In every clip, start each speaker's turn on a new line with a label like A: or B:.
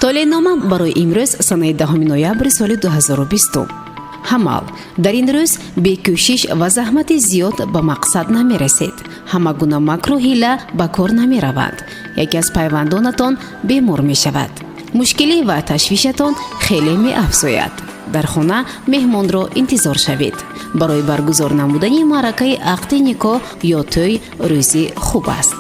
A: Толенома барои имрӯз санаи 10 ноябри соли 2020. Ҳамал дар ин рӯз бекӯшиш ва заҳмати зиёд ба мақсад намерасед. Ҳама гуна макру ҳила ба кор намераванд. яке аз пайвандонатон бемор мешавад. мушкилӣ ва ташвишатон хеле меафзояд. дар хона меҳмонро интизор шавед. барои баргузор намудани маъракаи ақди никоҳ ё тӯй рӯзи хуб аст.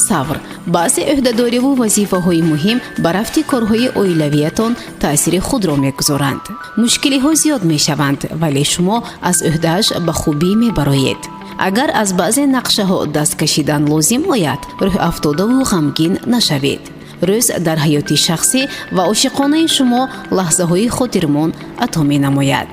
A: сабр баъзе ӯҳдадориву вазифаҳои муҳим ба рафти корҳои оилавиятон таъсири худро мегузоранд. мушкилиҳо зиёд мешаванд, вале шумо аз ӯҳдааш ба хубӣ мебароед. агар аз баъзе нақшаҳо даст кашидан лозим ояд, рӯҳафтодаву ғамгин нашавед. рӯз дар ҳаёти шахсӣ ва ошиқонаи шумо лаҳзаҳои хотирмон ато менамояд.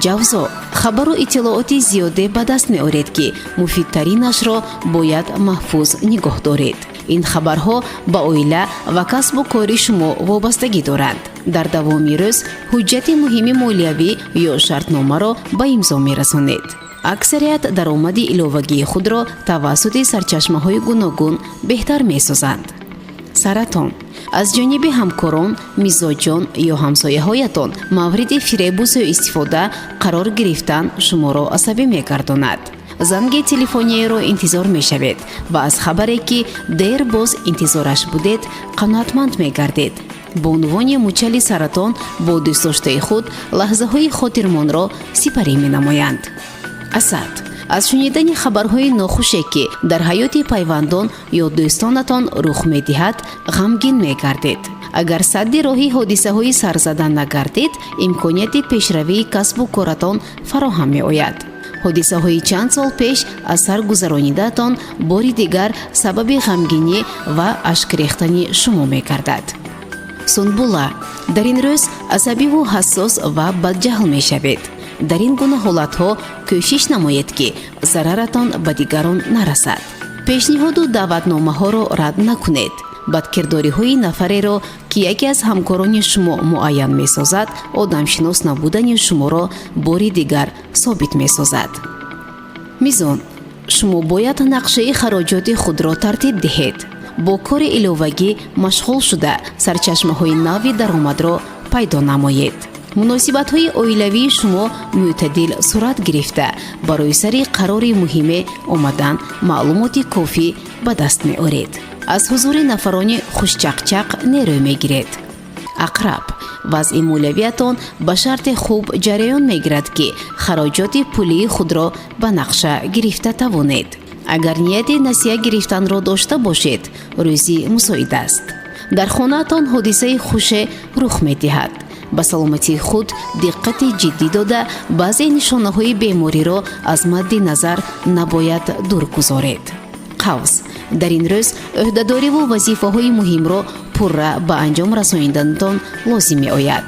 A: ҷавзо хабару иттилооти зиёде ба даст меоред ки муфидтаринашро бояд маҳфуз нигоҳ доред. ин хабарҳо ба оила ва касбу кори шумо вобастагӣ доранд. дар давоми рӯз ҳуҷҷати муҳими молиявӣ ё шартномаро ба имзо мерасонед. аксарият даромади иловагии худро тавассути сарчашмаҳои гуногун беҳтар месозанд. саратон аз ҷониби ҳамкорон, мизоҷон ё ҳамсояҳоятон мавриди фиребу сӯистифода қарор гирифтан шуморо асабӣ мегардонад. занги телефонияро интизор мешавед ва аз хабаре ки дер боз интизораш будед қаноатманд мегардед. бо унвони мучали саратон бо дӯстдоштаи худ лаҳзаҳои хотирмонро сипарӣ менамоянд. асад аз шунидани хабарҳои нохуше ки дар ҳаёти пайвандон ё дӯстонатон рух медиҳад ғамгин мегардед. агар садди роҳи ҳодисаҳои сарзада нагардед, имконияти пешравии касбу коратон фароҳам меояд. ҳодисаҳои чанд сол пеш аз сар гузаронидаатон бори дигар сабаби ғамгинӣ ва ашк рехтани шумо мегардад. сунбула дар ин рӯз асабиву ҳассос ва бадҷаҳл мешавед. дар ин гуна ҳолатҳо кӯшиш намоед ки зараратон ба дигарон нарасад. пешниҳоду даъватномаҳоро рад накунед. бадкирдориҳои нафареро ки яке аз ҳамкорони шумо муайян месозад, одамшинос набудани шуморо бори дигар собит месозад. мизон шумо бояд нақшаи хароҷоти худро тартиб диҳед. бо кори иловагӣ машғул шуда сарчашмаҳои нави даромадро пайдо намоед. муносибатҳои оилавии шумо мӯътадил сурат гирифта, барои сари қарори муҳиме омадан маълумоти кофӣ ба даст меоред. аз ҳузури нафарони хушчақчақ нерӯ мегиред. ақраб вазъи молиявиятон ба шарти хуб ҷараён мегирад ки хароҷоти пулии худро ба нақша гирифта тавонед. агар нияти насиҳа гирифтанро дошта бошед, рӯзи мусоид аст. дар хонаатон ҳодисаи хуше рух медиҳад. ба саломатии худ диққати ҷиддӣ дода баъзе нишонаҳои бемориро аз мадди назар набояд дур гузоред. қавс дар ин рӯз ӯҳдадориву вазифаҳои муҳимро пурра ба анҷом расониданатон лозим меояд.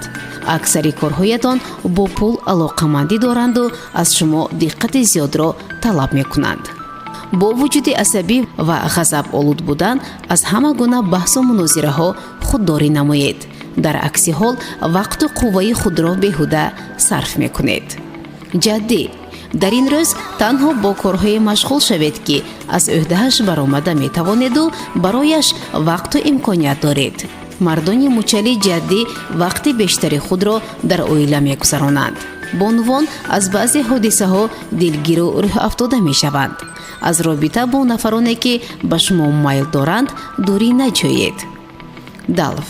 A: аксари корҳоятон бо пул алоқамандӣ доранду аз шумо диққати зиёдро талаб мекунанд. бо вуҷуди асабӣ ва ғазаболуд будан аз ҳама гуна баҳсу мунозираҳо худдорӣ намоед. дар акси ҳол вақту қувваи худро беҳуда сарф мекунед. ҷаддӣ дар ин рӯз танҳо бо корҳое машғул шавед ки аз ӯҳдааш баромада метавонеду барояш вақту имконият доред. мардони мучали ҷаддӣ вақти бештари худро дар оила мегузаронанд. бо унвон аз баъзе ҳодисаҳо дилгиру рӯҳафтода мешаванд. аз робита бо нафароне ки ба шумо майл доранд дурӣ наҷӯед. далв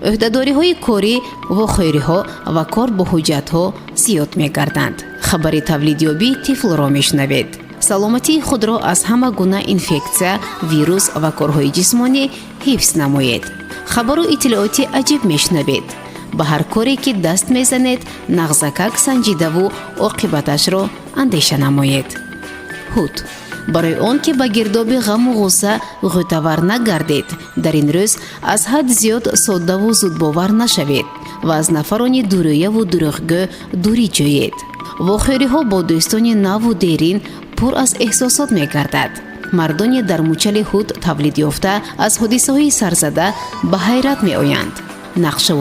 A: ӯҳдадориҳои корӣ, вохӯриҳо ва кор бо ҳуҷҷатҳо зиёд мегарданд. хабари тавлидёбӣ тифлро мешунавед. саломатии худро аз ҳама гуна инфексия, вирус ва корҳои ҷисмонӣ ҳифз намоед. хабару иттилооти аҷиб мешунавед. ба ҳар коре ки даст мезанед нағзакак санҷидаву оқибаташро андеша намоед. ҳуд барои он ки ба гирдоби ғаму ғусса ғӯтавар нагардед, дар ин рӯз аз ҳад зиёд соддаву зудбовар нашавед ва аз нафарони дурӯяву дурӯғгӯ дурӣ ҷӯед. вохӯриҳо бо дӯстони наву дерин пур аз эҳсосот мегардад. мардони дар мучали ҳуд тавлид ёфта аз ҳодисаҳои сарзада ба ҳайрат меоянд. нақша